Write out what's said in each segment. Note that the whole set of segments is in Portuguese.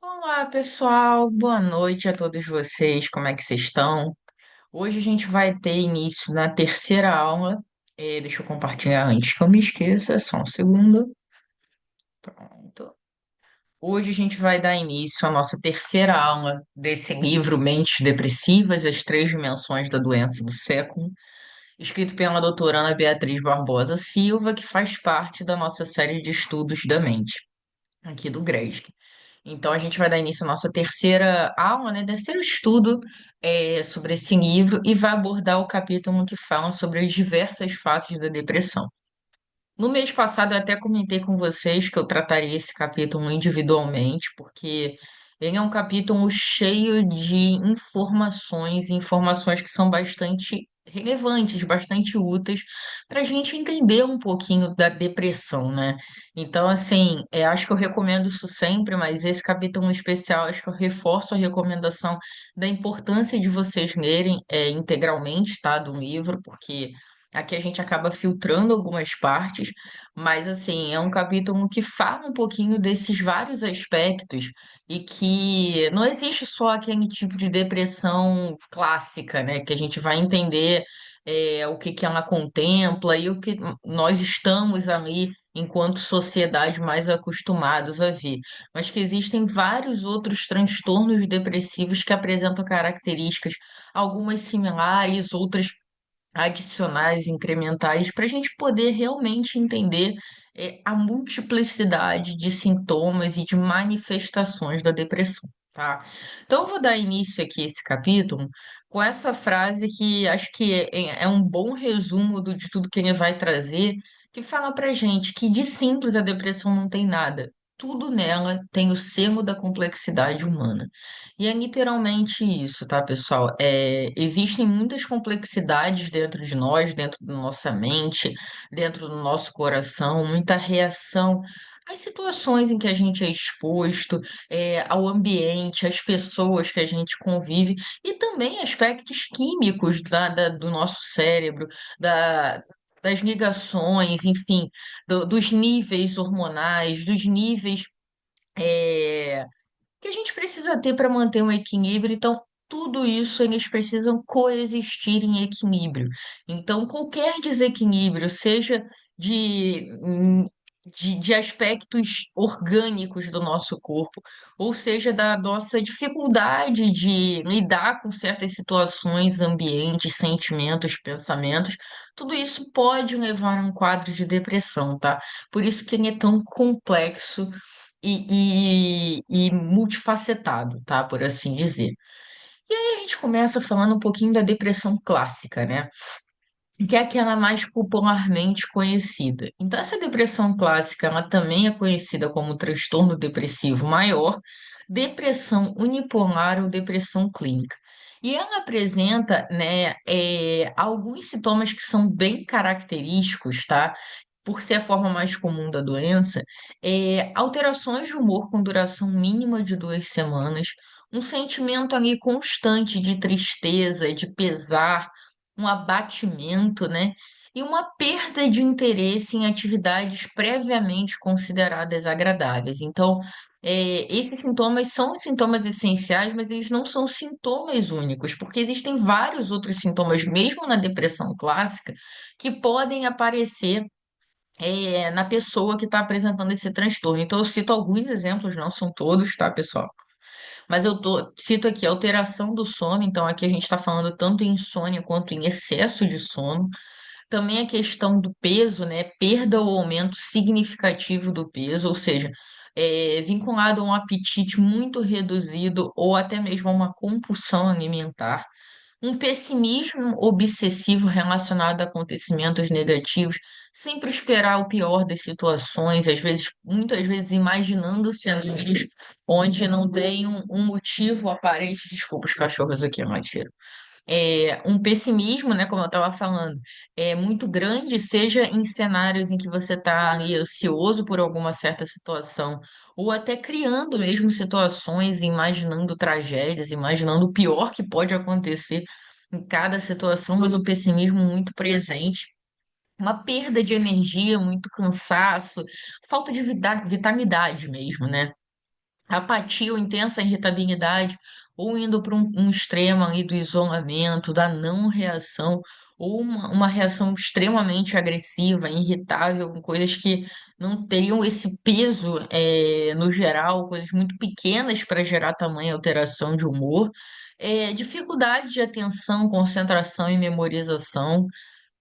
Olá, pessoal. Boa noite a todos vocês. Como é que vocês estão? Hoje a gente vai ter início na terceira aula. Deixa eu compartilhar antes que eu me esqueça, só um segundo. Pronto. Hoje a gente vai dar início à nossa terceira aula desse livro Mentes Depressivas, As Três Dimensões da Doença do Século, escrito pela doutora Ana Beatriz Barbosa Silva, que faz parte da nossa série de estudos da mente, aqui do GRESG. Então, a gente vai dar início à nossa terceira aula, né? Terceiro estudo sobre esse livro e vai abordar o capítulo que fala sobre as diversas fases da depressão. No mês passado, eu até comentei com vocês que eu trataria esse capítulo individualmente, porque ele é um capítulo cheio de informações, informações que são bastante relevantes, bastante úteis para a gente entender um pouquinho da depressão, né? Então, assim, acho que eu recomendo isso sempre, mas esse capítulo em especial, acho que eu reforço a recomendação da importância de vocês lerem integralmente, tá, do livro, porque aqui a gente acaba filtrando algumas partes, mas assim, é um capítulo que fala um pouquinho desses vários aspectos e que não existe só aquele tipo de depressão clássica, né? Que a gente vai entender o que que ela contempla e o que nós estamos ali enquanto sociedade mais acostumados a ver. Mas que existem vários outros transtornos depressivos que apresentam características, algumas similares, outras adicionais, incrementais, para a gente poder realmente entender a multiplicidade de sintomas e de manifestações da depressão, tá? Então, eu vou dar início aqui a esse capítulo com essa frase que acho que é um bom resumo de tudo que ele vai trazer, que fala para gente que de simples a depressão não tem nada. Tudo nela tem o selo da complexidade humana. E é literalmente isso, tá, pessoal? Existem muitas complexidades dentro de nós, dentro da nossa mente, dentro do nosso coração, muita reação às situações em que a gente é exposto, ao ambiente, às pessoas que a gente convive, e também aspectos químicos do nosso cérebro, da. Das ligações, enfim, dos níveis hormonais, dos níveis é, que a gente precisa ter para manter um equilíbrio. Então, tudo isso eles precisam coexistir em equilíbrio. Então, qualquer desequilíbrio, seja de, hum, de aspectos orgânicos do nosso corpo, ou seja, da nossa dificuldade de lidar com certas situações, ambientes, sentimentos, pensamentos, tudo isso pode levar a um quadro de depressão, tá? Por isso que ele é tão complexo e multifacetado, tá? Por assim dizer. E aí a gente começa falando um pouquinho da depressão clássica, né? Que é aquela mais popularmente conhecida. Então, essa depressão clássica, ela também é conhecida como transtorno depressivo maior, depressão unipolar ou depressão clínica. E ela apresenta, né, alguns sintomas que são bem característicos, tá? Por ser a forma mais comum da doença, alterações de humor com duração mínima de 2 semanas, um sentimento ali constante de tristeza, de pesar, um abatimento, né? E uma perda de interesse em atividades previamente consideradas agradáveis. Então, esses sintomas são os sintomas essenciais, mas eles não são sintomas únicos, porque existem vários outros sintomas, mesmo na depressão clássica, que podem aparecer na pessoa que está apresentando esse transtorno. Então, eu cito alguns exemplos, não são todos, tá, pessoal? Mas cito aqui alteração do sono, então aqui a gente está falando tanto em insônia quanto em excesso de sono. Também a questão do peso, né? Perda ou aumento significativo do peso, ou seja, vinculado a um apetite muito reduzido ou até mesmo a uma compulsão alimentar. Um pessimismo obsessivo relacionado a acontecimentos negativos, sempre esperar o pior das situações, às vezes, muitas vezes imaginando cenários onde não tem um motivo aparente. Desculpa, os cachorros aqui, Matheus. Um pessimismo, né, como eu estava falando, é muito grande, seja em cenários em que você está ali ansioso por alguma certa situação, ou até criando mesmo situações, imaginando tragédias, imaginando o pior que pode acontecer em cada situação, mas o pessimismo muito presente. Uma perda de energia, muito cansaço, falta de vitalidade mesmo, né? apatia ou intensa irritabilidade, ou indo para um extremo ali do isolamento, da não reação, ou uma reação extremamente agressiva, irritável, com coisas que não teriam esse peso, no geral, coisas muito pequenas para gerar tamanha alteração de humor. Dificuldade de atenção, concentração e memorização,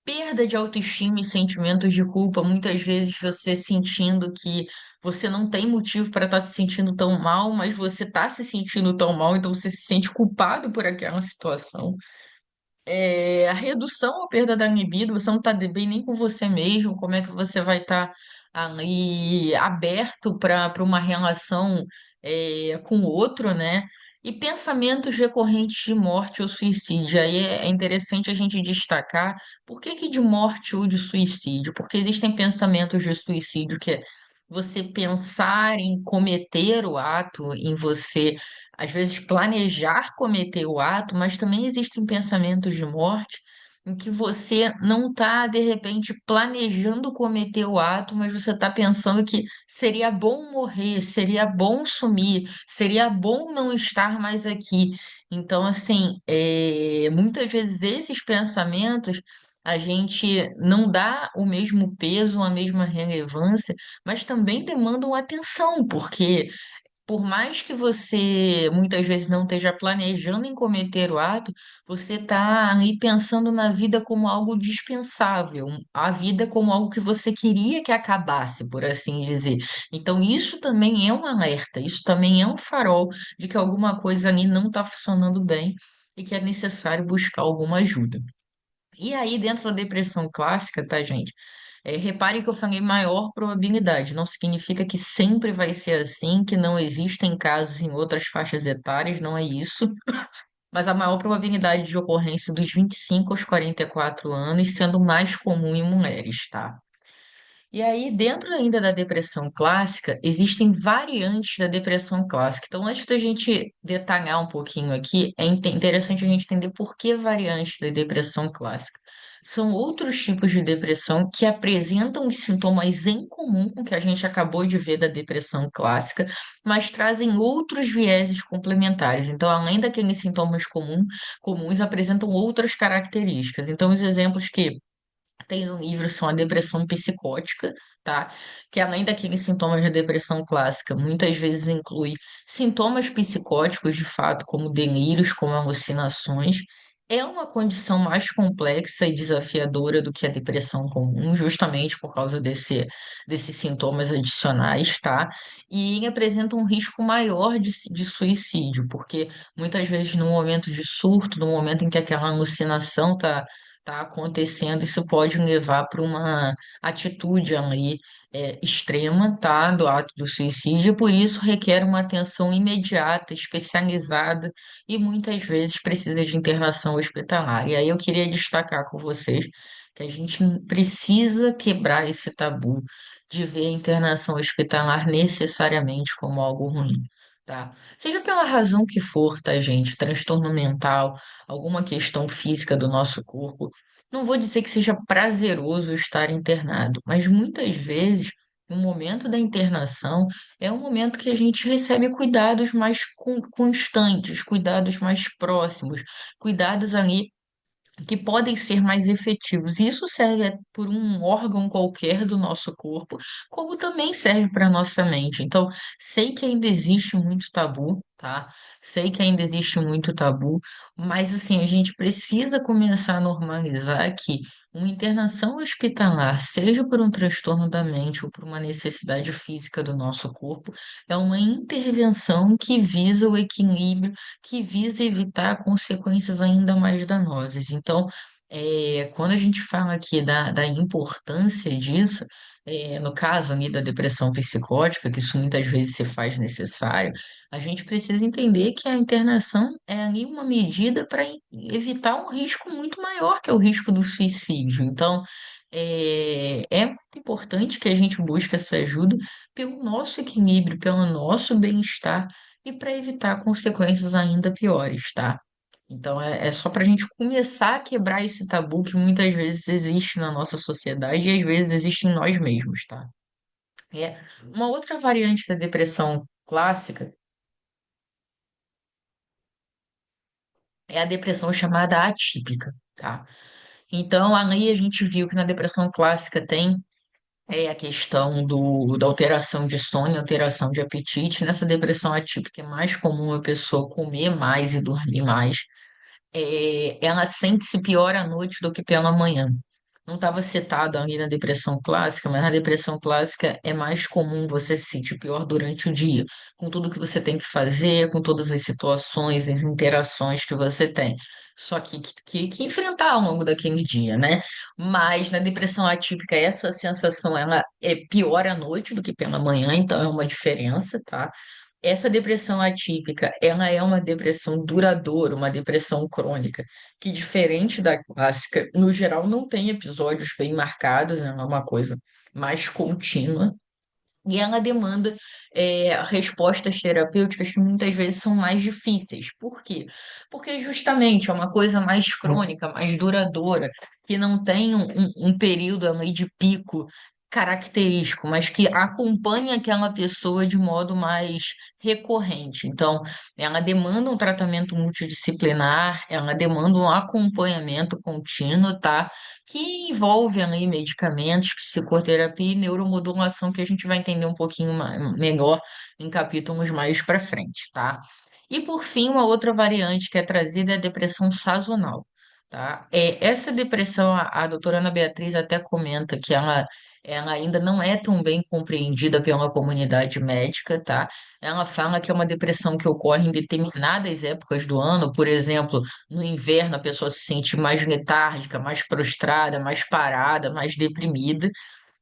perda de autoestima e sentimentos de culpa, muitas vezes você sentindo que você não tem motivo para estar se sentindo tão mal, mas você está se sentindo tão mal, então você se sente culpado por aquela situação. A redução ou perda da libido, você não está bem nem com você mesmo, como é que você vai estar ali aberto para uma relação com o outro, né? E pensamentos recorrentes de morte ou suicídio. Aí é interessante a gente destacar por que que de morte ou de suicídio? Porque existem pensamentos de suicídio que é você pensar em cometer o ato, em você às vezes planejar cometer o ato, mas também existem pensamentos de morte em que você não está, de repente, planejando cometer o ato, mas você está pensando que seria bom morrer, seria bom sumir, seria bom não estar mais aqui. Então, assim, muitas vezes esses pensamentos a gente não dá o mesmo peso, a mesma relevância, mas também demandam atenção, porque por mais que você muitas vezes não esteja planejando em cometer o ato, você está ali pensando na vida como algo dispensável, a vida como algo que você queria que acabasse, por assim dizer. Então, isso também é um alerta, isso também é um farol de que alguma coisa ali não está funcionando bem e que é necessário buscar alguma ajuda. E aí, dentro da depressão clássica, tá, gente? Repare que eu falei maior probabilidade. Não significa que sempre vai ser assim, que não existem casos em outras faixas etárias, não é isso. Mas a maior probabilidade de ocorrência dos 25 aos 44 anos, sendo mais comum em mulheres, tá? E aí, dentro ainda da depressão clássica, existem variantes da depressão clássica. Então, antes da gente detalhar um pouquinho aqui, é interessante a gente entender por que variantes da depressão clássica. São outros tipos de depressão que apresentam os sintomas em comum com o que a gente acabou de ver da depressão clássica, mas trazem outros vieses complementares. Então, além daqueles sintomas comuns, apresentam outras características. Então, os exemplos que tem no livro são a depressão psicótica, tá? Que além daqueles sintomas da depressão clássica, muitas vezes inclui sintomas psicóticos de fato, como delírios, como alucinações. É uma condição mais complexa e desafiadora do que a depressão comum, justamente por causa desses sintomas adicionais, tá? E ele apresenta um risco maior de suicídio, porque muitas vezes no momento de surto, no momento em que aquela alucinação tá acontecendo, isso pode levar para uma atitude ali extrema, tá, do ato do suicídio, por isso requer uma atenção imediata, especializada e muitas vezes precisa de internação hospitalar. E aí eu queria destacar com vocês que a gente precisa quebrar esse tabu de ver a internação hospitalar necessariamente como algo ruim. Tá? Seja pela razão que for, tá, gente? Transtorno mental, alguma questão física do nosso corpo. Não vou dizer que seja prazeroso estar internado, mas muitas vezes o momento da internação é um momento que a gente recebe cuidados mais constantes, cuidados mais próximos, cuidados ali que podem ser mais efetivos. Isso serve por um órgão qualquer do nosso corpo, como também serve para a nossa mente. Então, sei que ainda existe muito tabu, tá? Sei que ainda existe muito tabu, mas assim, a gente precisa começar a normalizar que uma internação hospitalar, seja por um transtorno da mente ou por uma necessidade física do nosso corpo, é uma intervenção que visa o equilíbrio, que visa evitar consequências ainda mais danosas. Então, quando a gente fala aqui da importância disso, no caso ali da depressão psicótica, que isso muitas vezes se faz necessário, a gente precisa entender que a internação é ali uma medida para evitar um risco muito maior, que é o risco do suicídio. Então, é muito importante que a gente busque essa ajuda pelo nosso equilíbrio, pelo nosso bem-estar e para evitar consequências ainda piores, tá? Então é só para a gente começar a quebrar esse tabu que muitas vezes existe na nossa sociedade e às vezes existe em nós mesmos, tá? Uma outra variante da depressão clássica é a depressão chamada atípica, tá? Então, aí a gente viu que na depressão clássica tem a questão da alteração de sono, alteração de apetite. Nessa depressão atípica é mais comum a pessoa comer mais e dormir mais. Ela sente-se pior à noite do que pela manhã. Não estava citado ali na depressão clássica, mas na depressão clássica é mais comum você se sentir pior durante o dia, com tudo que você tem que fazer, com todas as situações, as interações que você tem. Só que enfrentar ao longo daquele dia, né? Mas na depressão atípica, essa sensação ela é pior à noite do que pela manhã, então é uma diferença, tá? Essa depressão atípica, ela é uma depressão duradoura, uma depressão crônica, que diferente da clássica, no geral não tem episódios bem marcados, né? É uma coisa mais contínua. E ela demanda respostas terapêuticas que muitas vezes são mais difíceis. Por quê? Porque justamente é uma coisa mais crônica, mais duradoura, que não tem um período ali de pico característico, mas que acompanha aquela pessoa de modo mais recorrente. Então, ela demanda um tratamento multidisciplinar, ela demanda um acompanhamento contínuo, tá? Que envolve ali medicamentos, psicoterapia e neuromodulação, que a gente vai entender um pouquinho melhor em capítulos mais para frente, tá? E por fim, uma outra variante que é trazida é a depressão sazonal, tá? Essa depressão, a doutora Ana Beatriz até comenta que ela ainda não é tão bem compreendida pela comunidade médica, tá? Ela fala que é uma depressão que ocorre em determinadas épocas do ano, por exemplo, no inverno, a pessoa se sente mais letárgica, mais prostrada, mais parada, mais deprimida,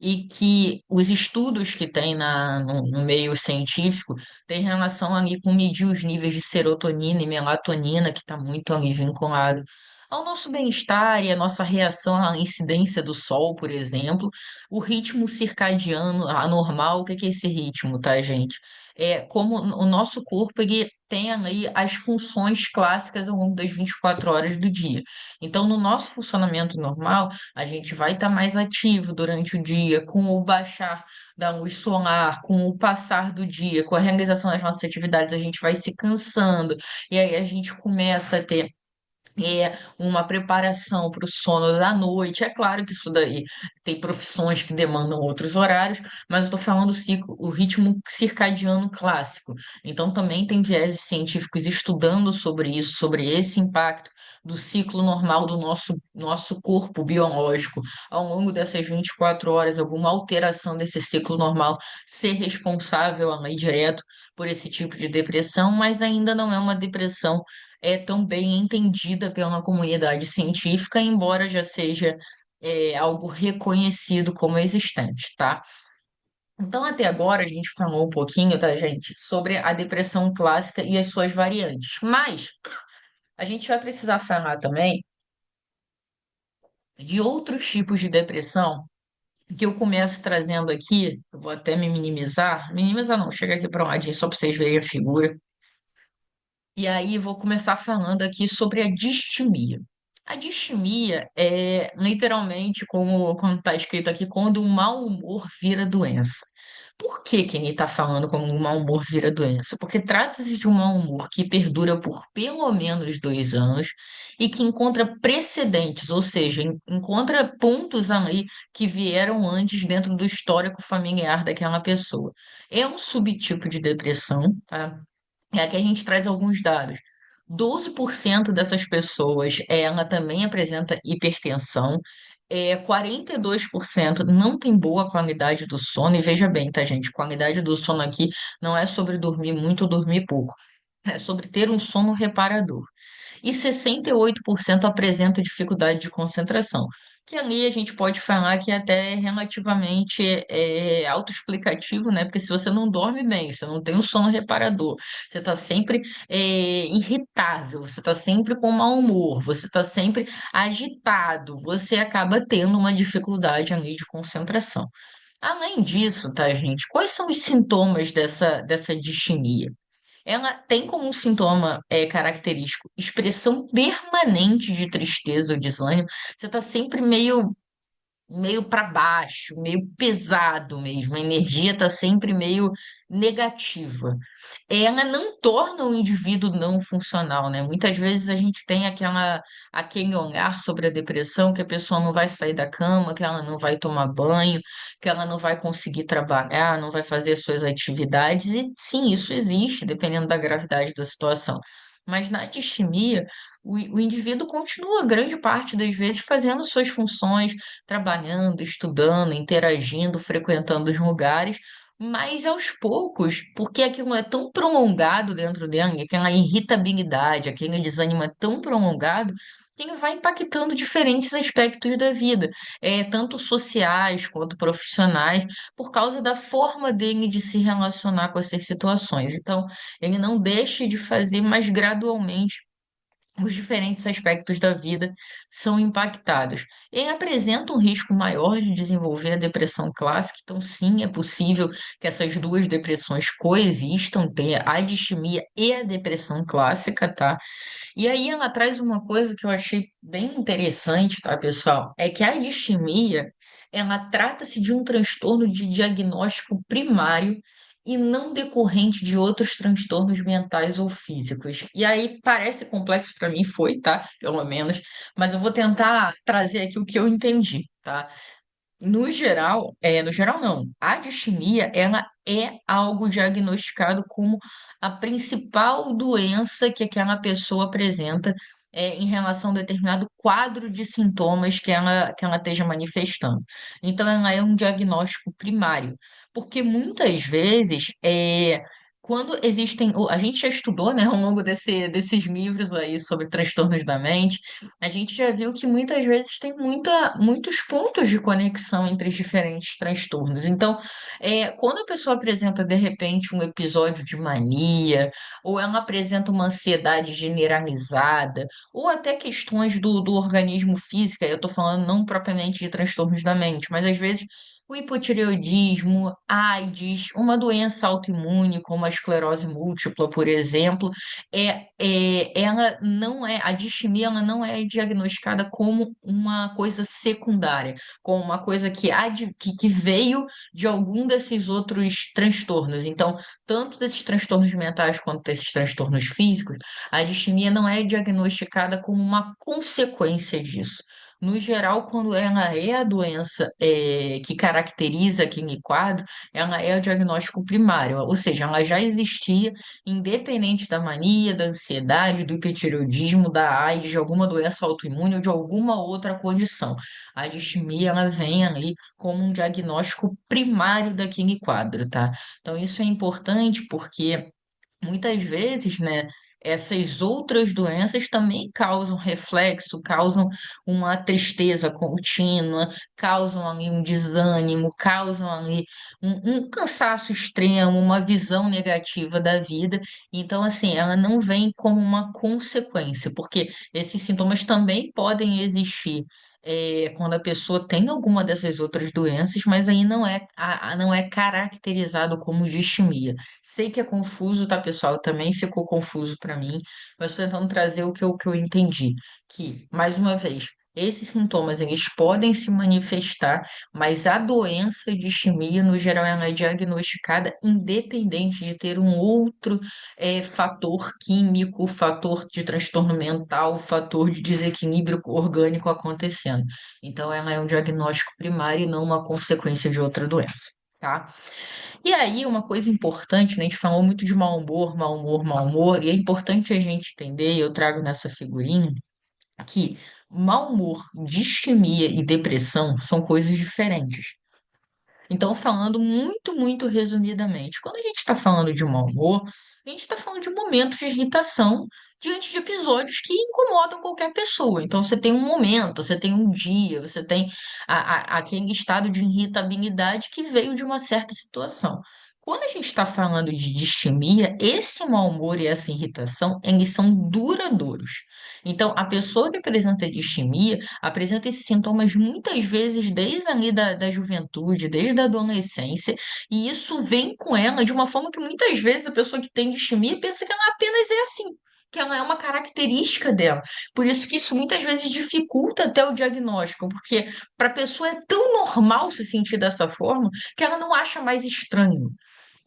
e que os estudos que tem no meio científico têm relação ali com medir os níveis de serotonina e melatonina, que está muito ali vinculado ao nosso bem-estar e à nossa reação à incidência do sol, por exemplo. O ritmo circadiano anormal, o que é esse ritmo, tá, gente? É como o nosso corpo ele tem ali as funções clássicas ao longo das 24 horas do dia. Então, no nosso funcionamento normal, a gente vai estar mais ativo durante o dia, com o baixar da luz solar, com o passar do dia, com a realização das nossas atividades, a gente vai se cansando, e aí a gente começa a ter uma preparação para o sono da noite. É claro que isso daí tem profissões que demandam outros horários, mas eu estou falando o ritmo circadiano clássico. Então também tem vieses científicos estudando sobre isso, sobre esse impacto do ciclo normal do nosso corpo biológico ao longo dessas 24 horas, alguma alteração desse ciclo normal ser responsável ali direto por esse tipo de depressão, mas ainda não é uma depressão tão bem entendida pela comunidade científica, embora já seja algo reconhecido como existente, tá? Então, até agora, a gente falou um pouquinho, tá, gente, sobre a depressão clássica e as suas variantes. Mas a gente vai precisar falar também de outros tipos de depressão que eu começo trazendo aqui. Eu vou até me minimizar. Minimizar não, chega aqui para um ladinho só para vocês verem a figura. E aí vou começar falando aqui sobre a distimia. A distimia é literalmente como está escrito aqui, quando o mau humor vira doença. Por que que ele está falando como o mau humor vira doença? Porque trata-se de um mau humor que perdura por pelo menos 2 anos e que encontra precedentes, ou seja, encontra pontos ali que vieram antes dentro do histórico familiar daquela pessoa. É um subtipo de depressão, tá? E aqui a gente traz alguns dados. 12% dessas pessoas, ela também apresenta hipertensão. 42% não tem boa qualidade do sono. E veja bem, tá, gente? Qualidade do sono aqui não é sobre dormir muito ou dormir pouco. É sobre ter um sono reparador e 68% apresenta dificuldade de concentração, que ali a gente pode falar que é até relativamente autoexplicativo, né? Porque se você não dorme bem, você não tem um sono reparador, você está sempre irritável, você está sempre com mau humor, você está sempre agitado, você acaba tendo uma dificuldade ali de concentração. Além disso, tá, gente? Quais são os sintomas dessa distimia? Ela tem como um sintoma característico expressão permanente de tristeza ou desânimo. Você está sempre meio meio para baixo, meio pesado mesmo. A energia está sempre meio negativa. Ela não torna o indivíduo não funcional, né? Muitas vezes a gente tem aquele olhar sobre a depressão que a pessoa não vai sair da cama, que ela não vai tomar banho, que ela não vai conseguir trabalhar, não vai fazer suas atividades. E sim, isso existe, dependendo da gravidade da situação. Mas na distimia, o indivíduo continua grande parte das vezes fazendo suas funções, trabalhando, estudando, interagindo, frequentando os lugares, mas aos poucos, porque aquilo é tão prolongado dentro dela, aquela irritabilidade, aquele desânimo é tão prolongado, que ele vai impactando diferentes aspectos da vida, tanto sociais quanto profissionais, por causa da forma dele de se relacionar com essas situações. Então, ele não deixa de fazer, mas gradualmente os diferentes aspectos da vida são impactados. Ele apresenta um risco maior de desenvolver a depressão clássica, então sim, é possível que essas duas depressões coexistam, tenha a distimia e a depressão clássica, tá? E aí ela traz uma coisa que eu achei bem interessante, tá, pessoal? É que a distimia, ela trata-se de um transtorno de diagnóstico primário e não decorrente de outros transtornos mentais ou físicos. E aí parece complexo para mim, foi, tá? Pelo menos, mas eu vou tentar trazer aqui o que eu entendi, tá? No geral não. A distimia, ela é algo diagnosticado como a principal doença que aquela pessoa apresenta em relação a determinado quadro de sintomas que ela esteja manifestando. Então, ela é um diagnóstico primário, porque muitas vezes quando existem, a gente já estudou, né, ao longo desses livros aí sobre transtornos da mente, a gente já viu que muitas vezes tem muitos pontos de conexão entre os diferentes transtornos. Então, quando a pessoa apresenta, de repente, um episódio de mania, ou ela apresenta uma ansiedade generalizada, ou até questões do organismo físico, aí eu estou falando não propriamente de transtornos da mente, mas às vezes o hipotireoidismo, AIDS, uma doença autoimune, como a esclerose múltipla, por exemplo, ela não é, a distimia ela não é diagnosticada como uma coisa secundária, como uma coisa que veio de algum desses outros transtornos. Então, tanto desses transtornos mentais quanto desses transtornos físicos, a distimia não é diagnosticada como uma consequência disso. No geral, quando ela é a doença que caracteriza aquele quadro, ela é o diagnóstico primário, ou seja, ela já existia independente da mania, da ansiedade, do hipertireoidismo, da AIDS, de alguma doença autoimune ou de alguma outra condição. A distimia, ela vem ali como um diagnóstico primário daquele quadro, tá? Então, isso é importante porque muitas vezes, né, essas outras doenças também causam reflexo, causam uma tristeza contínua, causam ali um desânimo, causam ali um cansaço extremo, uma visão negativa da vida. Então, assim, ela não vem como uma consequência, porque esses sintomas também podem existir. Quando a pessoa tem alguma dessas outras doenças, mas aí não é caracterizado como distimia. Sei que é confuso, tá, pessoal? Também ficou confuso para mim, mas estou tentando trazer o que eu entendi. Que, mais uma vez, esses sintomas eles podem se manifestar, mas a doença de isquemia, no geral, ela é diagnosticada independente de ter um outro fator químico, fator de transtorno mental, fator de desequilíbrio orgânico acontecendo. Então, ela é um diagnóstico primário e não uma consequência de outra doença. Tá? E aí, uma coisa importante, né? A gente falou muito de mau humor, mau humor, mau humor, e é importante a gente entender, e eu trago nessa figurinha, que mau humor, distimia e depressão são coisas diferentes. Então, falando muito, muito resumidamente, quando a gente está falando de mau humor, a gente está falando de momentos de irritação diante de episódios que incomodam qualquer pessoa. Então, você tem um momento, você tem um dia, você tem aquele estado de irritabilidade que veio de uma certa situação. Quando a gente está falando de distimia, esse mau humor e essa irritação, eles são duradouros. Então, a pessoa que apresenta distimia apresenta esses sintomas muitas vezes desde ali da juventude, desde a adolescência, e isso vem com ela de uma forma que muitas vezes a pessoa que tem distimia pensa que ela apenas é assim. que ela é uma característica dela. Por isso que isso muitas vezes dificulta até o diagnóstico, porque para a pessoa é tão normal se sentir dessa forma que ela não acha mais estranho.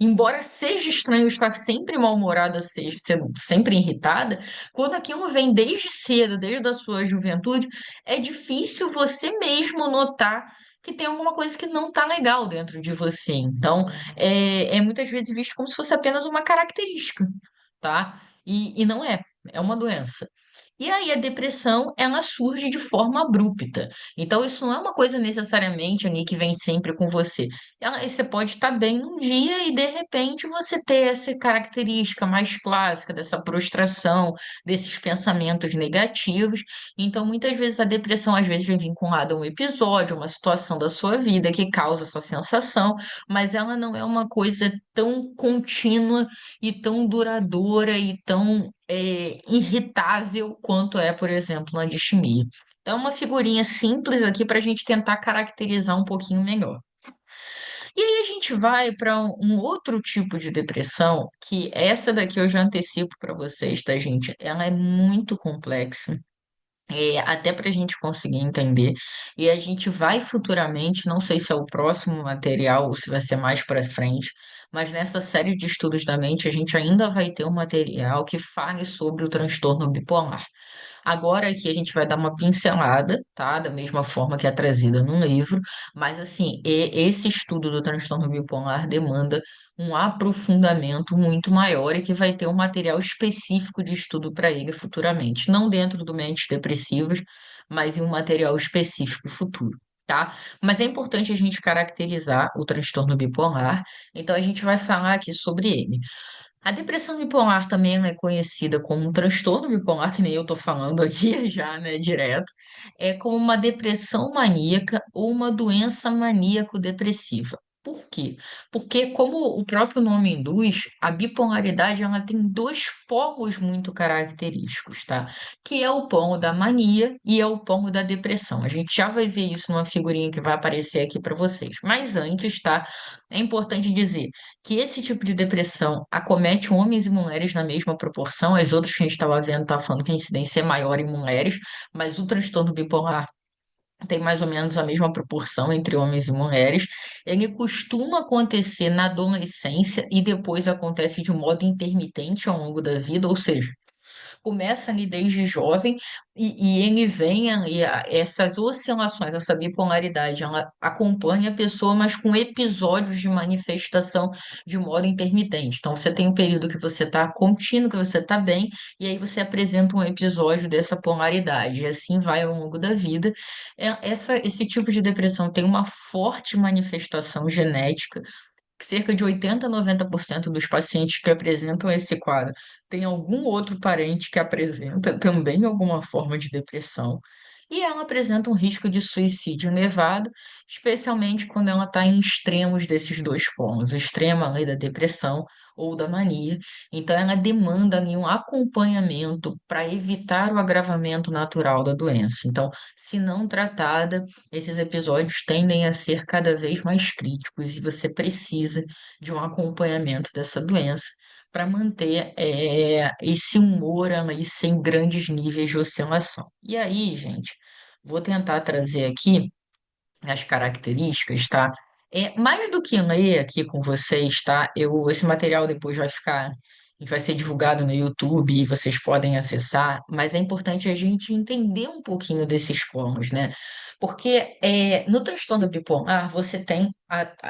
Embora seja estranho estar sempre mal-humorada, seja sempre irritada, quando aquilo vem desde cedo, desde a sua juventude, é difícil você mesmo notar que tem alguma coisa que não está legal dentro de você. Então, é muitas vezes visto como se fosse apenas uma característica, tá? E não é, é uma doença. E aí a depressão, ela surge de forma abrupta. Então, isso não é uma coisa necessariamente, Ani, que vem sempre com você. Você pode estar bem num dia e, de repente, você ter essa característica mais clássica dessa prostração, desses pensamentos negativos. Então, muitas vezes, a depressão, às vezes, vem vinculada a um episódio, uma situação da sua vida que causa essa sensação, mas ela não é uma coisa tão contínua e tão duradoura e tão irritável quanto é, por exemplo, na distimia. Então, uma figurinha simples aqui para a gente tentar caracterizar um pouquinho melhor. E aí a gente vai para um outro tipo de depressão, que essa daqui eu já antecipo para vocês, tá, gente? Ela é muito complexa. Até para a gente conseguir entender, e a gente vai futuramente, não sei se é o próximo material ou se vai ser mais para frente, mas nessa série de estudos da mente a gente ainda vai ter um material que fale sobre o transtorno bipolar. Agora aqui a gente vai dar uma pincelada, tá? Da mesma forma que é trazida no livro, mas assim, esse estudo do transtorno bipolar demanda um aprofundamento muito maior e que vai ter um material específico de estudo para ele futuramente, não dentro do Mentes Depressivas, mas em um material específico futuro. Tá? Mas é importante a gente caracterizar o transtorno bipolar, então a gente vai falar aqui sobre ele. A depressão bipolar também é conhecida como um transtorno bipolar, que nem eu tô falando aqui já, né, direto, é como uma depressão maníaca ou uma doença maníaco-depressiva. Por quê? Porque, como o próprio nome induz, a bipolaridade ela tem dois polos muito característicos, tá? Que é o polo da mania e é o polo da depressão. A gente já vai ver isso numa figurinha que vai aparecer aqui para vocês. Mas antes, tá? É importante dizer que esse tipo de depressão acomete homens e mulheres na mesma proporção. As outras que a gente estava vendo tá falando que a incidência é maior em mulheres, mas o transtorno bipolar tem mais ou menos a mesma proporção entre homens e mulheres. Ele costuma acontecer na adolescência e depois acontece de um modo intermitente ao longo da vida, ou seja, começa ali desde jovem e ele vem ali, essas oscilações, essa bipolaridade, ela acompanha a pessoa, mas com episódios de manifestação de modo intermitente. Então, você tem um período que você está contínuo, que você está bem, e aí você apresenta um episódio dessa polaridade, e assim vai ao longo da vida. Esse tipo de depressão tem uma forte manifestação genética. Cerca de 80 a 90% dos pacientes que apresentam esse quadro tem algum outro parente que apresenta também alguma forma de depressão. E ela apresenta um risco de suicídio elevado, especialmente quando ela está em extremos desses dois pontos, o extremo ali da depressão ou da mania. Então, ela demanda ali um acompanhamento para evitar o agravamento natural da doença. Então, se não tratada, esses episódios tendem a ser cada vez mais críticos e você precisa de um acompanhamento dessa doença para manter esse humor ali sem grandes níveis de oscilação. E aí, gente, vou tentar trazer aqui as características, tá? Mais do que ler aqui com vocês, tá? Esse material depois vai ser divulgado no YouTube e vocês podem acessar, mas é importante a gente entender um pouquinho desses pontos, né? Porque no transtorno bipolar você tem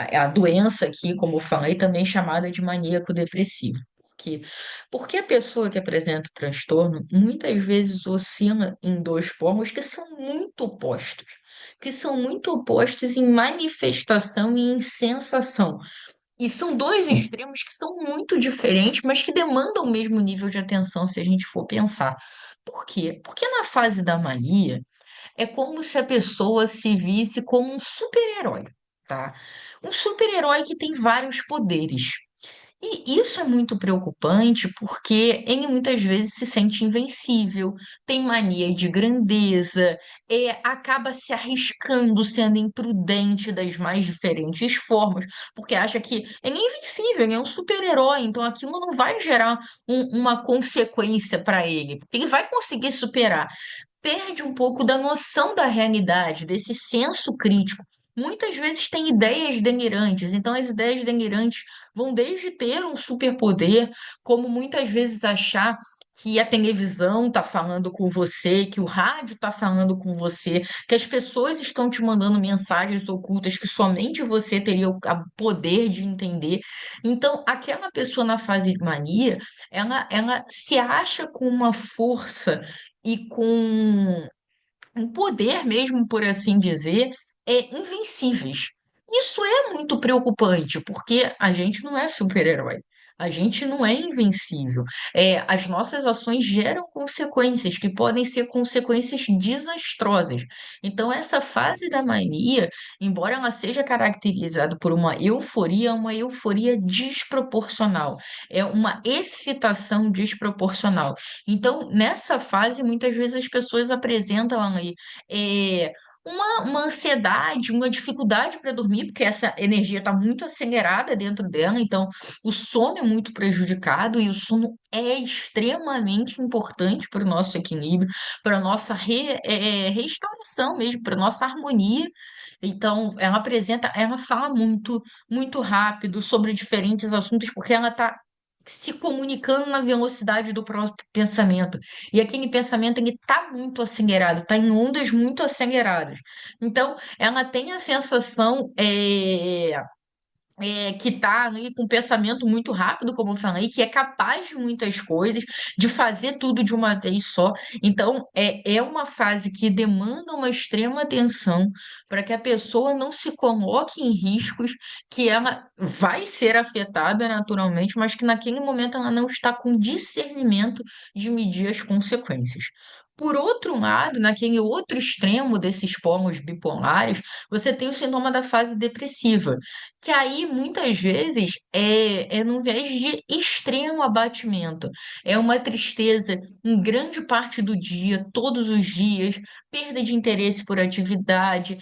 a doença aqui, como eu falei, também chamada de maníaco depressivo. Por quê? Porque a pessoa que apresenta o transtorno muitas vezes oscila em dois polos que são muito opostos, em manifestação e em sensação. E são dois extremos que são muito diferentes, mas que demandam o mesmo nível de atenção se a gente for pensar. Por quê? Porque na fase da mania é como se a pessoa se visse como um super-herói, tá? Um super-herói que tem vários poderes. E isso é muito preocupante porque ele muitas vezes se sente invencível, tem mania de grandeza, acaba se arriscando, sendo imprudente das mais diferentes formas, porque acha que ele é invencível, ele é um super-herói, então aquilo não vai gerar uma consequência para ele, porque ele vai conseguir superar. Perde um pouco da noção da realidade, desse senso crítico. Muitas vezes tem ideias delirantes, então as ideias delirantes vão desde ter um superpoder, como muitas vezes achar que a televisão está falando com você, que o rádio está falando com você, que as pessoas estão te mandando mensagens ocultas que somente você teria o poder de entender. Então, aquela pessoa na fase de mania, ela se acha com uma força e com um poder mesmo, por assim dizer, invencíveis. Isso é muito preocupante, porque a gente não é super-herói. A gente não é invencível. As nossas ações geram consequências que podem ser consequências desastrosas. Então, essa fase da mania, embora ela seja caracterizada por é uma euforia desproporcional, é uma excitação desproporcional. Então, nessa fase, muitas vezes as pessoas apresentam ali é, uma ansiedade, uma dificuldade para dormir, porque essa energia está muito acelerada dentro dela, então o sono é muito prejudicado e o sono é extremamente importante para o nosso equilíbrio, para a nossa restauração mesmo, para a nossa harmonia. Então, ela fala muito rápido sobre diferentes assuntos, porque ela está se comunicando na velocidade do próprio pensamento. E aquele pensamento ele está muito acelerado, está em ondas muito aceleradas. Então, ela tem a sensação que está ali com um pensamento muito rápido, como eu falei, que é capaz de muitas coisas, de fazer tudo de uma vez só. Então, é uma fase que demanda uma extrema atenção para que a pessoa não se coloque em riscos, que ela vai ser afetada naturalmente, mas que naquele momento ela não está com discernimento de medir as consequências. Por outro lado, naquele outro extremo desses polos bipolares, você tem o sintoma da fase depressiva, que aí muitas vezes é num viés de extremo abatimento. É uma tristeza em grande parte do dia, todos os dias, perda de interesse por atividade,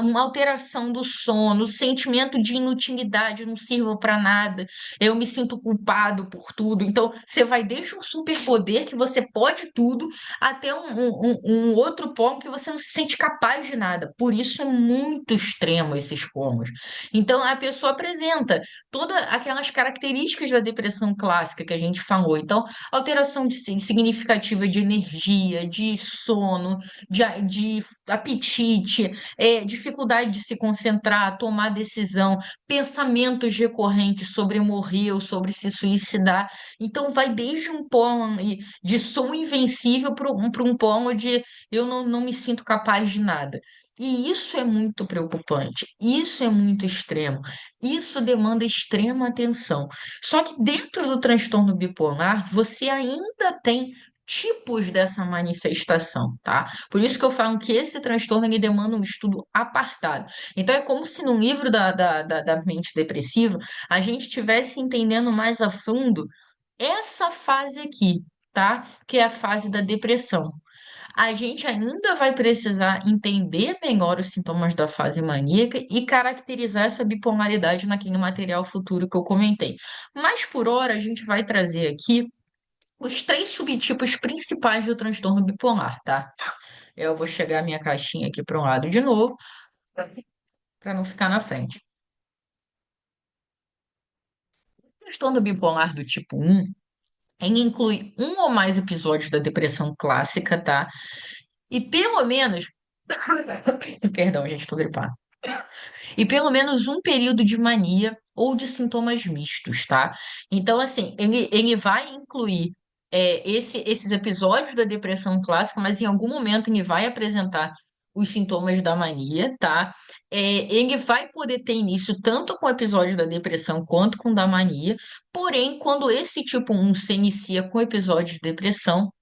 uma alteração do sono, sentimento de inutilidade, não sirvo para nada, eu me sinto culpado por tudo. Então, você vai desde um superpoder que você pode tudo, até um outro ponto que você não se sente capaz de nada. Por isso é muito extremo esses pomos. Então, a pessoa apresenta todas aquelas características da depressão clássica que a gente falou. Então, alteração significativa de energia, de sono, de apetite, dificuldade de se concentrar, tomar decisão, pensamentos recorrentes sobre morrer ou sobre se suicidar. Então, vai desde um polo de sou invencível para um polo de eu não me sinto capaz de nada. E isso é muito preocupante, isso é muito extremo, isso demanda extrema atenção. Só que dentro do transtorno bipolar, você ainda tem tipos dessa manifestação, tá? Por isso que eu falo que esse transtorno ele demanda um estudo apartado. Então é como se no livro da mente depressiva a gente estivesse entendendo mais a fundo essa fase aqui, tá? Que é a fase da depressão. A gente ainda vai precisar entender melhor os sintomas da fase maníaca e caracterizar essa bipolaridade naquele material futuro que eu comentei. Mas por hora, a gente vai trazer aqui os três subtipos principais do transtorno bipolar, tá? Eu vou chegar a minha caixinha aqui para um lado de novo, para não ficar na frente. O transtorno bipolar do tipo 1, ele inclui um ou mais episódios da depressão clássica, tá? E pelo menos. Perdão, gente, estou gripada. E pelo menos um período de mania ou de sintomas mistos, tá? Então, assim, ele vai incluir esses episódios da depressão clássica, mas em algum momento ele vai apresentar os sintomas da mania, tá? Ele vai poder ter início tanto com episódios da depressão quanto com da mania, porém, quando esse tipo um se inicia com episódios de depressão,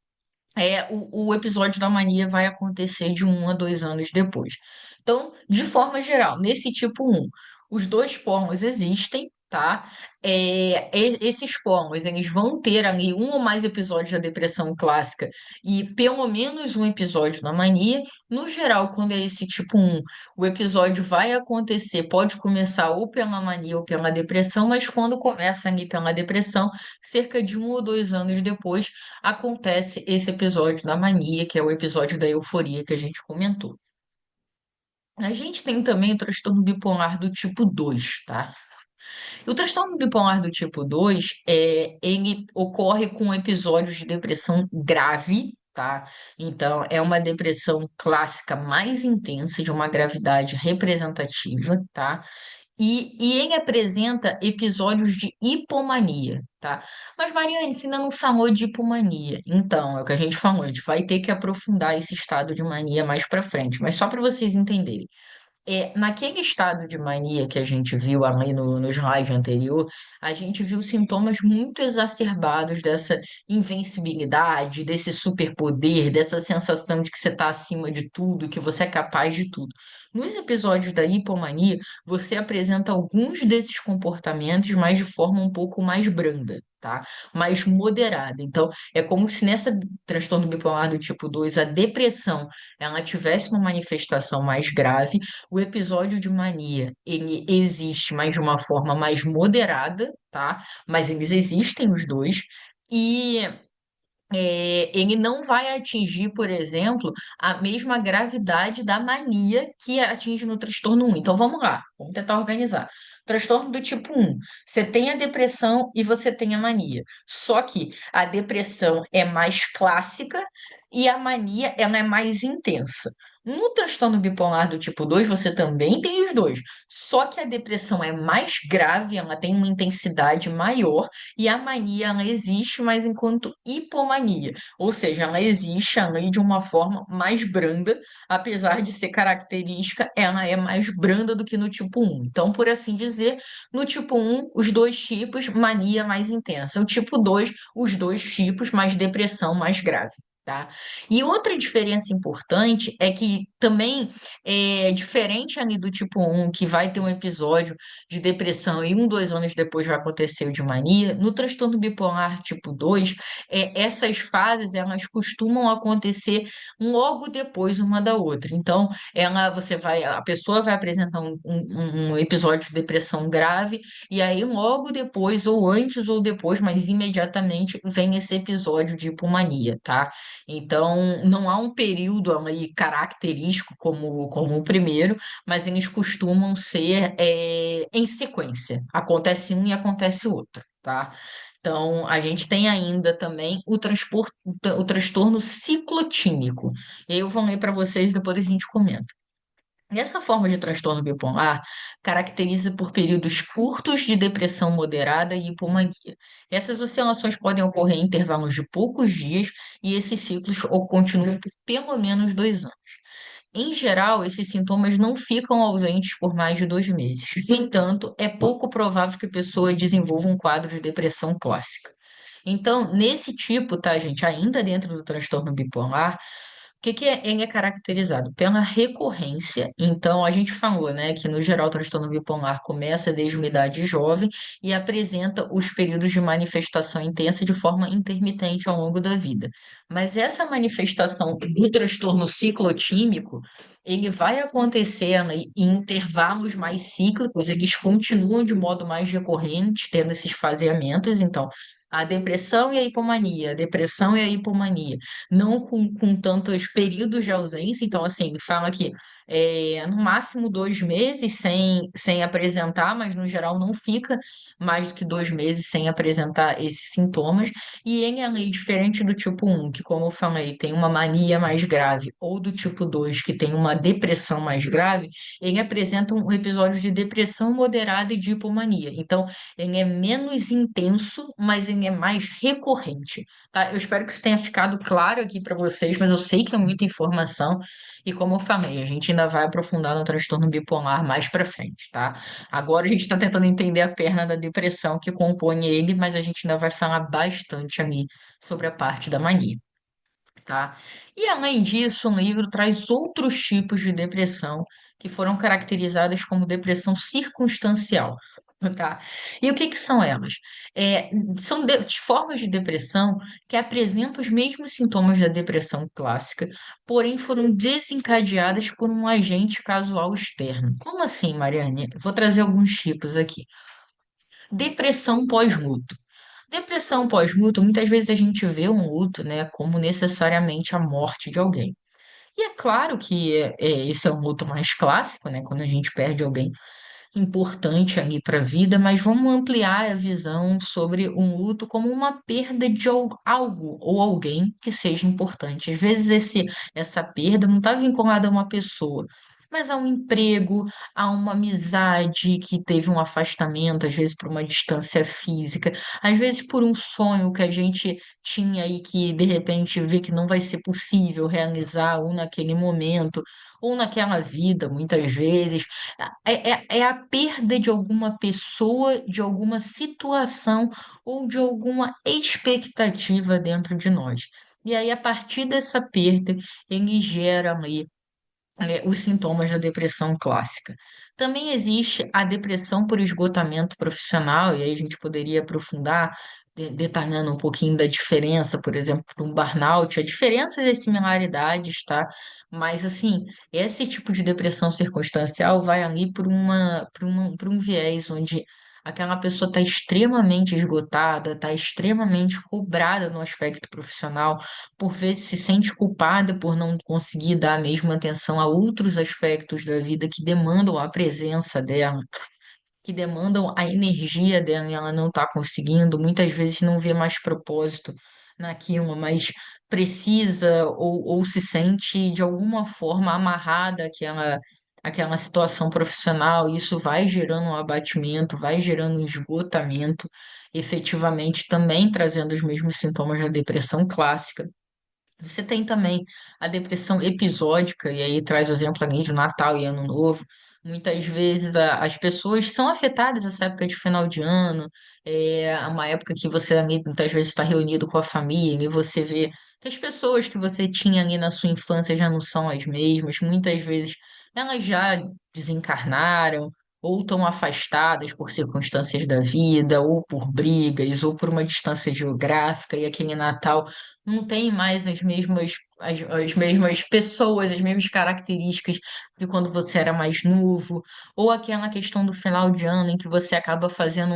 o episódio da mania vai acontecer de 1 a 2 anos depois. Então, de forma geral, nesse tipo 1, os dois pomos existem, tá? Esses pomos, eles vão ter ali um ou mais episódios da depressão clássica e pelo menos um episódio da mania. No geral, quando é esse tipo um, o episódio vai acontecer, pode começar ou pela mania ou pela depressão, mas quando começa ali pela depressão, cerca de 1 ou 2 anos depois, acontece esse episódio da mania, que é o episódio da euforia que a gente comentou. A gente tem também o transtorno bipolar do tipo 2, tá? O transtorno bipolar do tipo 2 ele ocorre com episódios de depressão grave, tá? Então, é uma depressão clássica mais intensa, de uma gravidade representativa, tá? E ele apresenta episódios de hipomania, tá? Mas, Mariane, você ainda não falou de hipomania. Então, é o que a gente falou, a gente vai ter que aprofundar esse estado de mania mais pra frente. Mas só para vocês entenderem. Naquele estado de mania que a gente viu ali no slide anterior, a gente viu sintomas muito exacerbados dessa invencibilidade, desse superpoder, dessa sensação de que você está acima de tudo, que você é capaz de tudo. Nos episódios da hipomania, você apresenta alguns desses comportamentos, mas de forma um pouco mais branda, tá? Mais moderada. Então, é como se nessa transtorno bipolar do tipo 2 a depressão, ela tivesse uma manifestação mais grave. O episódio de mania, ele existe, mas de uma forma mais moderada, tá? Mas eles existem os dois. E ele não vai atingir, por exemplo, a mesma gravidade da mania que atinge no transtorno 1. Então vamos lá, vamos tentar organizar. Transtorno do tipo 1, você tem a depressão e você tem a mania. Só que a depressão é mais clássica e a mania ela é mais intensa. No transtorno bipolar do tipo 2, você também tem os dois. Só que a depressão é mais grave, ela tem uma intensidade maior e a mania, ela existe, mas enquanto hipomania. Ou seja, ela existe ali de uma forma mais branda, apesar de ser característica, ela é mais branda do que no tipo 1. Então, por assim dizer, no tipo 1, os dois tipos, mania mais intensa. O tipo 2, os dois tipos, mais depressão mais grave. Tá? E outra diferença importante é que também é diferente ali do tipo 1, que vai ter um episódio de depressão e 1, 2 anos depois vai acontecer o de mania, no transtorno bipolar tipo 2, essas fases elas costumam acontecer logo depois uma da outra. Então, a pessoa vai apresentar um episódio de depressão grave, e aí logo depois, ou antes ou depois, mas imediatamente, vem esse episódio de hipomania, tá? Então, não há um período aí característico como o primeiro, mas eles costumam ser em sequência. Acontece um e acontece outro, tá? Então, a gente tem ainda também o transtorno ciclotímico. E aí eu vou ler para vocês, depois a gente comenta. Essa forma de transtorno bipolar caracteriza por períodos curtos de depressão moderada e hipomania. Essas oscilações podem ocorrer em intervalos de poucos dias e esses ciclos continuam por pelo menos 2 anos. Em geral, esses sintomas não ficam ausentes por mais de 2 meses. No entanto, é pouco provável que a pessoa desenvolva um quadro de depressão clássica. Então, nesse tipo, tá, gente, ainda dentro do transtorno bipolar, ele é caracterizado pela recorrência. Então, a gente falou, né, que no geral o transtorno bipolar começa desde uma idade jovem e apresenta os períodos de manifestação intensa de forma intermitente ao longo da vida. Mas essa manifestação do transtorno ciclotímico, ele vai acontecer, né, em intervalos mais cíclicos, eles continuam de modo mais recorrente, tendo esses faseamentos. Então, a depressão e a hipomania, a depressão e a hipomania não com tantos períodos de ausência. Então, assim, fala que no máximo 2 meses sem apresentar, mas no geral não fica mais do que 2 meses sem apresentar esses sintomas. E ele é meio diferente do tipo 1, que, como eu falei, tem uma mania mais grave, ou do tipo 2, que tem uma depressão mais grave, ele apresenta um episódio de depressão moderada e de hipomania. Então, ele é menos intenso, mas ele é mais recorrente, tá? Eu espero que isso tenha ficado claro aqui para vocês, mas eu sei que é muita informação e como eu falei, a gente ainda vai aprofundar no transtorno bipolar mais para frente, tá? Agora a gente está tentando entender a perna da depressão que compõe ele, mas a gente ainda vai falar bastante ali sobre a parte da mania. Tá? E além disso, o livro traz outros tipos de depressão que foram caracterizadas como depressão circunstancial. Tá. E o que que são elas? São formas de depressão que apresentam os mesmos sintomas da depressão clássica, porém foram desencadeadas por um agente casual externo. Como assim, Mariane? Vou trazer alguns tipos aqui. Depressão pós-luto. Depressão pós-luto, muitas vezes a gente vê um luto, né, como necessariamente a morte de alguém. E é claro que esse é um luto mais clássico, né, quando a gente perde alguém importante ali para a vida, mas vamos ampliar a visão sobre um luto como uma perda de algo ou alguém que seja importante. Às vezes essa perda não está vinculada a uma pessoa, mas a um emprego, a uma amizade que teve um afastamento, às vezes por uma distância física, às vezes por um sonho que a gente tinha e que de repente vê que não vai ser possível realizar ou naquele momento, ou naquela vida, muitas vezes. É a perda de alguma pessoa, de alguma situação ou de alguma expectativa dentro de nós. E aí, a partir dessa perda, ele gera ali os sintomas da depressão clássica. Também existe a depressão por esgotamento profissional, e aí a gente poderia aprofundar, detalhando um pouquinho da diferença, por exemplo, para um burnout, a diferença e as similaridades, tá? Mas, assim, esse tipo de depressão circunstancial vai ali por um viés onde aquela pessoa está extremamente esgotada, está extremamente cobrada no aspecto profissional, por vezes se sente culpada por não conseguir dar a mesma atenção a outros aspectos da vida que demandam a presença dela, que demandam a energia dela e ela não está conseguindo, muitas vezes não vê mais propósito naquilo, mas precisa ou se sente de alguma forma amarrada àquela situação profissional, e isso vai gerando um abatimento, vai gerando um esgotamento, efetivamente também trazendo os mesmos sintomas da depressão clássica. Você tem também a depressão episódica, e aí traz o exemplo ali de Natal e Ano Novo. Muitas vezes as pessoas são afetadas nessa época de final de ano, é uma época que você ali, muitas vezes está reunido com a família e você vê que as pessoas que você tinha ali na sua infância já não são as mesmas. Muitas vezes elas já desencarnaram ou estão afastadas por circunstâncias da vida, ou por brigas, ou por uma distância geográfica, e aquele Natal não tem mais as mesmas pessoas, as mesmas características de quando você era mais novo, ou aquela questão do final de ano em que você acaba fazendo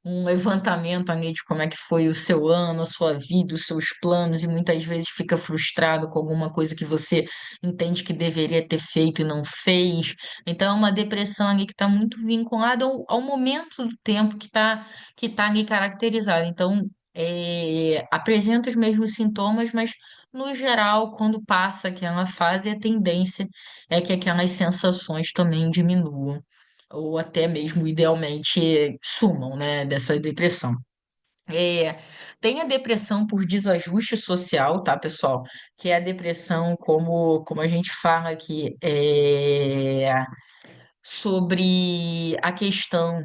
um levantamento ali de como é que foi o seu ano, a sua vida, os seus planos, e muitas vezes fica frustrado com alguma coisa que você entende que deveria ter feito e não fez. Então, é uma depressão ali que está muito vinculada ao momento do tempo que tá ali caracterizado. Então, apresenta os mesmos sintomas, mas no geral, quando passa aquela fase, a tendência é que aquelas sensações também diminuam, ou até mesmo, idealmente, sumam, né, dessa depressão. É, tem a depressão por desajuste social, tá, pessoal? Que é a depressão, como a gente fala aqui, sobre a questão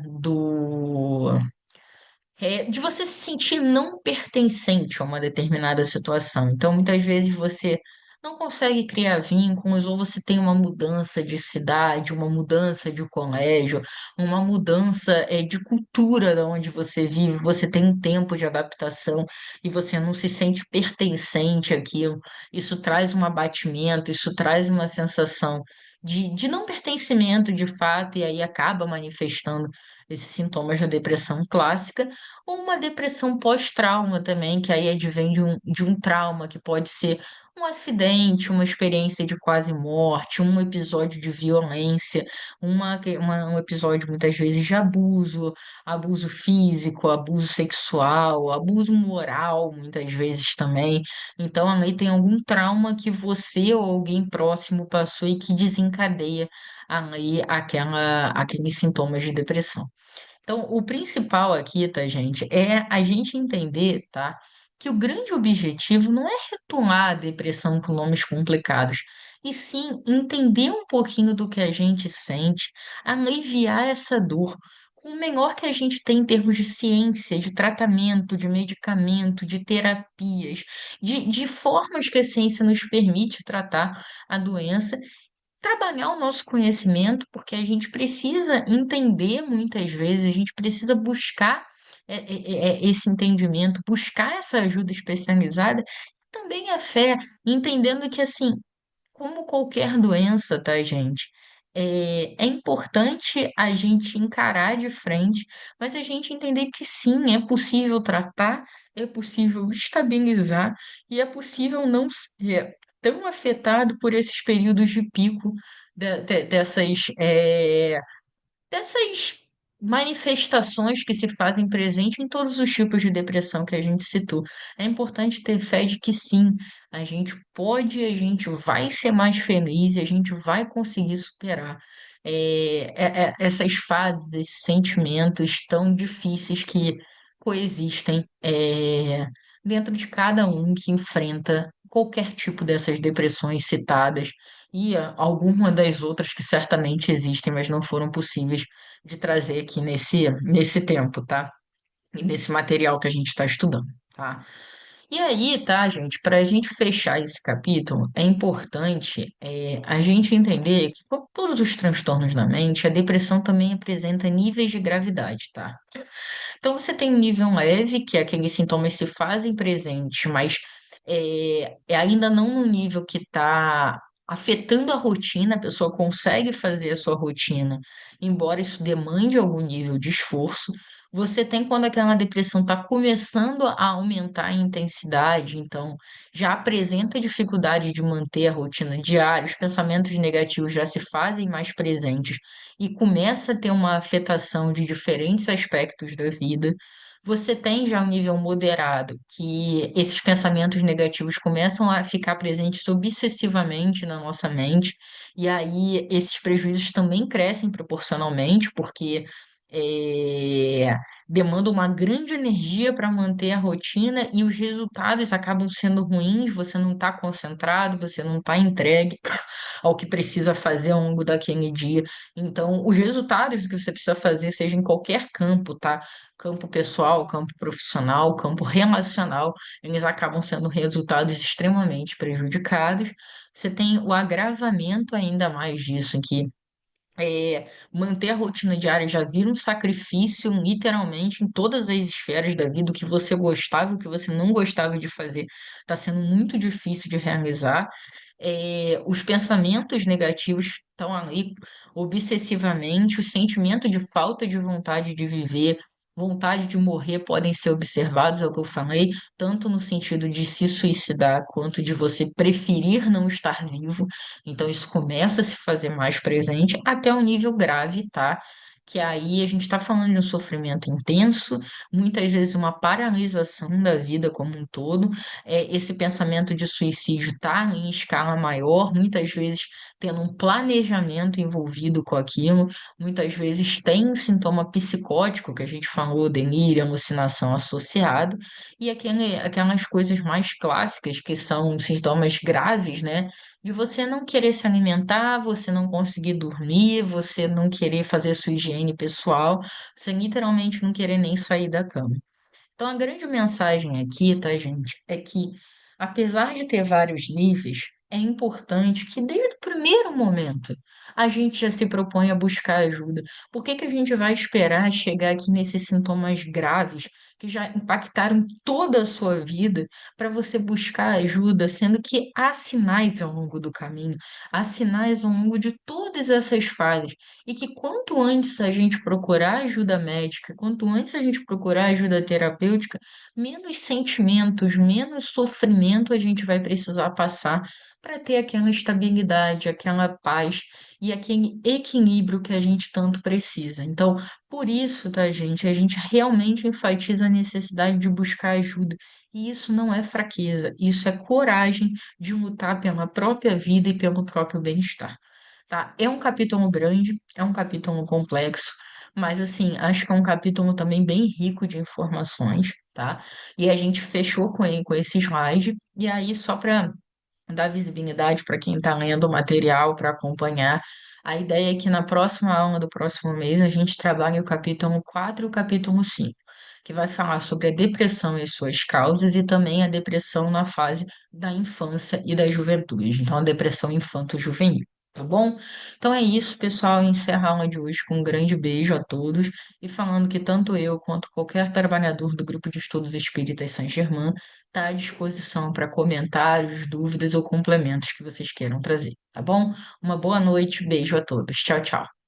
de você se sentir não pertencente a uma determinada situação. Então, muitas vezes você não consegue criar vínculos, ou você tem uma mudança de cidade, uma mudança de colégio, uma mudança, de cultura da onde você vive, você tem um tempo de adaptação e você não se sente pertencente àquilo. Isso traz um abatimento, isso traz uma sensação de não pertencimento de fato, e aí acaba manifestando esses sintomas da depressão clássica, ou uma depressão pós-trauma também, que aí advém de um trauma, que pode ser um acidente, uma experiência de quase morte, um episódio de violência, um episódio muitas vezes de abuso, abuso físico, abuso sexual, abuso moral, muitas vezes também. Então, aí tem algum trauma que você ou alguém próximo passou e que desencadeia aí aqueles sintomas de depressão. Então, o principal aqui, tá, gente, é a gente entender, tá, que o grande objetivo não é retomar a depressão com nomes complicados, e sim entender um pouquinho do que a gente sente, aliviar essa dor com o melhor que a gente tem em termos de ciência, de tratamento, de medicamento, de terapias, de formas que a ciência nos permite tratar a doença, trabalhar o nosso conhecimento, porque a gente precisa entender muitas vezes, a gente precisa buscar esse entendimento, buscar essa ajuda especializada, também a fé, entendendo que assim como qualquer doença, tá, gente? É importante a gente encarar de frente, mas a gente entender que sim, é possível tratar, é possível estabilizar e é possível não ser tão afetado por esses períodos de pico dessas manifestações que se fazem presente em todos os tipos de depressão que a gente citou. É importante ter fé de que sim, a gente pode, a gente vai ser mais feliz e a gente vai conseguir superar essas fases, esses sentimentos tão difíceis que coexistem dentro de cada um que enfrenta qualquer tipo dessas depressões citadas e alguma das outras que certamente existem, mas não foram possíveis de trazer aqui nesse tempo, tá? E nesse material que a gente está estudando, tá? E aí, tá, gente, para a gente fechar esse capítulo, é importante a gente entender que, como todos os transtornos da mente, a depressão também apresenta níveis de gravidade, tá? Então, você tem um nível leve, que é aqueles sintomas se fazem presentes, mas é ainda não no nível que está afetando a rotina, a pessoa consegue fazer a sua rotina, embora isso demande algum nível de esforço. Você tem quando aquela depressão está começando a aumentar a intensidade, então já apresenta dificuldade de manter a rotina diária, os pensamentos negativos já se fazem mais presentes e começa a ter uma afetação de diferentes aspectos da vida. Você tem já um nível moderado, que esses pensamentos negativos começam a ficar presentes obsessivamente na nossa mente, e aí esses prejuízos também crescem proporcionalmente, porque é, demanda uma grande energia para manter a rotina e os resultados acabam sendo ruins, você não está concentrado, você não está entregue ao que precisa fazer ao longo daquele dia. Então, os resultados do que você precisa fazer, seja em qualquer campo, tá? Campo pessoal, campo profissional, campo relacional, eles acabam sendo resultados extremamente prejudicados. Você tem o agravamento ainda mais disso, em que manter a rotina diária já vira um sacrifício, literalmente, em todas as esferas da vida. O que você gostava, o que você não gostava de fazer, está sendo muito difícil de realizar. Os pensamentos negativos estão ali obsessivamente, o sentimento de falta de vontade de viver, vontade de morrer podem ser observados, é o que eu falei, tanto no sentido de se suicidar, quanto de você preferir não estar vivo. Então, isso começa a se fazer mais presente até um nível grave, tá? Que aí a gente está falando de um sofrimento intenso, muitas vezes uma paralisação da vida como um todo. Esse pensamento de suicídio está em escala maior, muitas vezes tendo um planejamento envolvido com aquilo, muitas vezes tem um sintoma psicótico, que a gente falou, delírio, alucinação associado, e aquelas coisas mais clássicas, que são sintomas graves, né? De você não querer se alimentar, você não conseguir dormir, você não querer fazer sua higiene pessoal, você literalmente não querer nem sair da cama. Então, a grande mensagem aqui, tá, gente, é que, apesar de ter vários níveis, é importante que, desde o primeiro momento, a gente já se propõe a buscar ajuda. Por que que a gente vai esperar chegar aqui nesses sintomas graves que já impactaram toda a sua vida para você buscar ajuda, sendo que há sinais ao longo do caminho, há sinais ao longo de todas essas fases, e que quanto antes a gente procurar ajuda médica, quanto antes a gente procurar ajuda terapêutica, menos sentimentos, menos sofrimento a gente vai precisar passar para ter aquela estabilidade, aquela paz e aquele equilíbrio que a gente tanto precisa. Então, por isso, tá, gente, a gente realmente enfatiza a necessidade de buscar ajuda. E isso não é fraqueza, isso é coragem de lutar pela própria vida e pelo próprio bem-estar. Tá? É um capítulo grande, é um capítulo complexo, mas assim, acho que é um capítulo também bem rico de informações, tá? E a gente fechou com ele, com esse slide, e aí só para dar visibilidade para quem está lendo o material, para acompanhar, a ideia é que na próxima aula do próximo mês a gente trabalhe o capítulo 4 e o capítulo 5, que vai falar sobre a depressão e suas causas e também a depressão na fase da infância e da juventude, então a depressão infanto-juvenil. tá bom? Então é isso, pessoal. Encerra a aula de hoje com um grande beijo a todos e falando que tanto eu quanto qualquer trabalhador do Grupo de Estudos Espíritas Saint-Germain está à disposição para comentários, dúvidas ou complementos que vocês queiram trazer, tá bom? Uma boa noite, beijo a todos. Tchau, tchau.